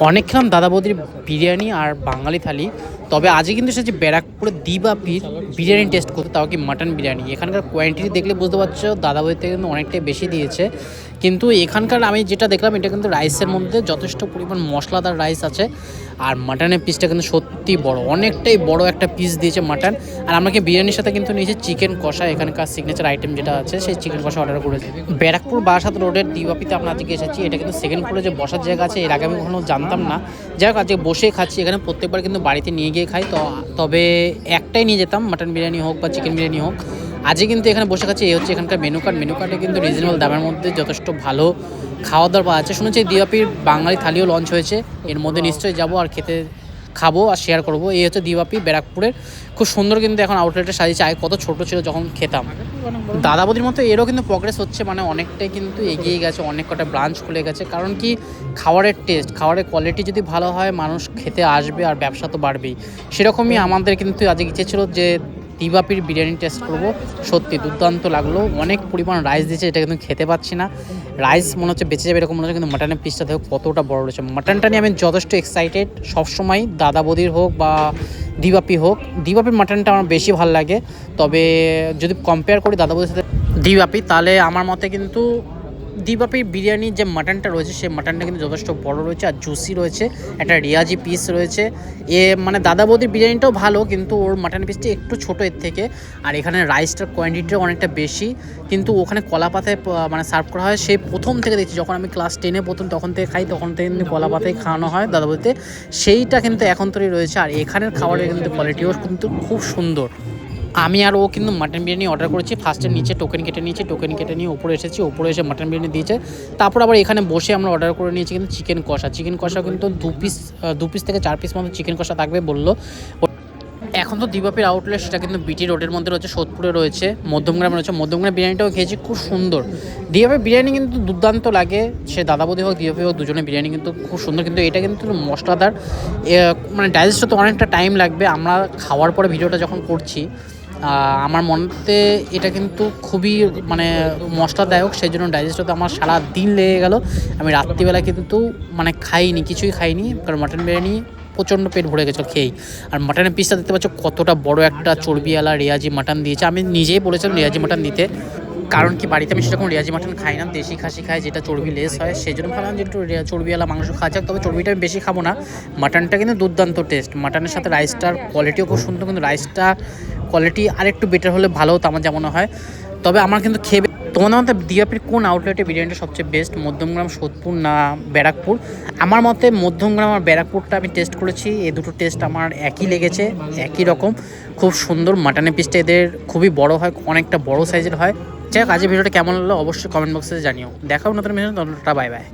অনেক খেলাম দাদা বৌদির বিরিয়ানি আর বাঙালি থালি, তবে আজকে কিন্তু এসেছে ব্যারাকপুরের দিবাপির বিরিয়ানি টেস্ট করতে, তাও কি মাটন বিরিয়ানি। এখানকার কোয়ান্টিটি দেখলে বুঝতে পারছো দাদা বৌদির থেকে কিন্তু অনেকটাই বেশি দিয়েছে। কিন্তু এখানকার আমি যেটা দেখলাম, এটা কিন্তু রাইসের মধ্যে যথেষ্ট পরিমাণ মশলাদার রাইস আছে। আর মাটনের পিসটা কিন্তু সত্যি বড়, অনেকটাই বড় একটা পিস দিয়েছে মাটন। আর আমাকে বিরিয়ানির সাথে কিন্তু নিয়েছে চিকেন কষা, এখানকার সিগনেচার আইটেম যেটা আছে সেই চিকেন কষা অর্ডার করেছে। ব্যারাকপুর বারাসাত রোডের দিবাপিতে আমরা আজকে এসেছি। এটা কিন্তু সেকেন্ড ফ্লোরে যে বসার জায়গা আছে, এর আগে আমি কখনো জানতাম না। যাই হোক, আজকে বসে খাচ্ছি এখানে। প্রত্যেকবার কিন্তু বাড়িতে নিয়ে গিয়ে খাই, তবে একটাই নিয়ে যেতাম, মাটন বিরিয়ানি হোক বা চিকেন বিরিয়ানি হোক। আজকে কিন্তু এখানে বসে খাচ্ছি। এই হচ্ছে এখানকার মেনু কার্ডে কিন্তু রিজনেবল দামের মধ্যে যথেষ্ট ভালো খাওয়া দাওয়া পাওয়া যাচ্ছে। শুনেছি দিবাপির বাঙালি থালিও লঞ্চ হয়েছে, এর মধ্যে নিশ্চয়ই যাবো আর খাবো আর শেয়ার করবো। এই হচ্ছে দিবাপি ব্যারাকপুরের, খুব সুন্দর কিন্তু এখন আউটলেটে সাজিয়েছে। আগে কত ছোট ছিল যখন খেতাম। দাদা বৌদির মতো এরও কিন্তু প্রগ্রেস হচ্ছে, মানে অনেকটাই কিন্তু এগিয়ে গেছে, অনেক কটা ব্রাঞ্চ খুলে গেছে। কারণ কি, খাবারের টেস্ট, খাবারের কোয়ালিটি যদি ভালো হয় মানুষ খেতে আসবে আর ব্যবসা তো বাড়বেই। সেরকমই আমাদের কিন্তু আজকে ইচ্ছে ছিল যে দিবাপির বিরিয়ানি টেস্ট করব। সত্যি দুর্দান্ত লাগলো, অনেক পরিমাণ রাইস দিয়েছে, এটা কিন্তু খেতে পাচ্ছি না। রাইস মনে হচ্ছে বেঁচে যাবে এরকম মনে হচ্ছে, কিন্তু মাটনের পিসটা দেখো কতটা বড় রয়েছে। মাটনটা নিয়ে আমি যথেষ্ট এক্সাইটেড সবসময়, দাদা বৌদির হোক বা দিবাপি হোক। দিবাপির মাটনটা আমার বেশি ভালো লাগে, তবে যদি কম্পেয়ার করি দাদা বৌদির সাথে দিবাপি, তাহলে আমার মতে কিন্তু দিবাপির বিরিয়ানির যে মাটনটা রয়েছে সেই মাটনটা কিন্তু যথেষ্ট বড় রয়েছে আর জুসি রয়েছে, একটা রিয়াজি পিস রয়েছে। মানে দাদা বৌদির বিরিয়ানিটাও ভালো, কিন্তু ওর মাটন পিসটা একটু ছোটো এর থেকে। আর এখানে রাইসটার কোয়ান্টিটিটাও অনেকটা বেশি, কিন্তু ওখানে কলা পাতায় মানে সার্ভ করা হয়। সেই প্রথম থেকে দেখছি, যখন আমি ক্লাস 10-এ প্রথম তখন থেকে খাই, তখন থেকে কিন্তু কলা পাতায় খাওয়ানো হয় দাদা বৌদিতে, সেইটা কিন্তু এখন তৈরি রয়েছে। আর এখানের খাবারের কিন্তু কোয়ালিটিও কিন্তু খুব সুন্দর। আমি আর ও কিন্তু মাটন বিরিয়ানি অর্ডার করেছি। ফার্স্টে নিচে টোকেন কেটে নিয়ে উপরে এসেছি, উপরে এসে মাটন বিরিয়ানি দিয়েছে। তারপর আবার এখানে বসে আমরা অর্ডার করে নিয়েছি কিন্তু চিকেন কষা কিন্তু দু পিস থেকে 4 পিস মতো চিকেন কষা থাকবে বললো। এখন তো দিবাপির আউটলেট সেটা কিন্তু বিটি রোডের মধ্যে রয়েছে, সোদপুরে রয়েছে, মধ্যমগ্রামে রয়েছে। মধ্যমগ্রাম বিরিয়ানিটাও খেয়েছি, খুব সুন্দর। দিবাপির বিরিয়ানি কিন্তু দুর্দান্ত লাগে, সে দাদা বৌদি হোক দিবাপি হোক, দুজনের বিরিয়ানি কিন্তু খুব সুন্দর। কিন্তু এটা কিন্তু মশলাদার, মানে ডাইজেস্ট হতে অনেকটা টাইম লাগবে। আমরা খাওয়ার পরে ভিডিওটা যখন করছি, আমার মনতে এটা কিন্তু খুবই মানে মশলাদায়ক, সেই জন্য ডাইজেস্ট হতে আমার সারা দিন লেগে গেল। আমি রাত্রিবেলা কিন্তু মানে কিছুই খাইনি, কারণ মাটন বিরিয়ানি প্রচণ্ড পেট ভরে গেছিলো খেয়েই। আর মাটনের পিসটা দেখতে পাচ্ছ কতটা বড় একটা চর্বিওয়ালা রেয়াজি মাটন দিয়েছে। আমি নিজেই বলেছিলাম রেয়াজি মাটন দিতে, কারণ কি বাড়িতে আমি সেরকম রেয়াজি মাটন খাই না, দেশি খাসি খাই যেটা চর্বি লেস হয়। সেই জন্য ভাবলাম যে একটু চর্বিওয়ালা মাংস খাওয়া যাক, তবে চর্বিটা আমি বেশি খাবো না। মাটনটা কিন্তু দুর্দান্ত টেস্ট, মাটনের সাথে রাইসটার কোয়ালিটিও খুব সুন্দর, কিন্তু রাইসটা কোয়ালিটি আরেকটু বেটার হলে ভালো হতো আমার যেমন হয়। তবে আমার কিন্তু খেয়ে তোমাদের মতে দিবাপির কোন আউটলেটে বিরিয়ানিটা সবচেয়ে বেস্ট, মধ্যমগ্রাম, সোদপুর না ব্যারাকপুর? আমার মতে মধ্যমগ্রাম আর ব্যারাকপুরটা আমি টেস্ট করেছি, এই দুটো টেস্ট আমার একই লেগেছে, একই রকম, খুব সুন্দর। মাটনের পিসটা এদের খুবই বড় হয়, অনেকটা বড় সাইজের হয়। যাই হোক, আজকের ভিডিওটা কেমন লাগলো অবশ্যই কমেন্ট বক্সে জানিও। দেখাও নতুন ভিডিও, বাই বাই।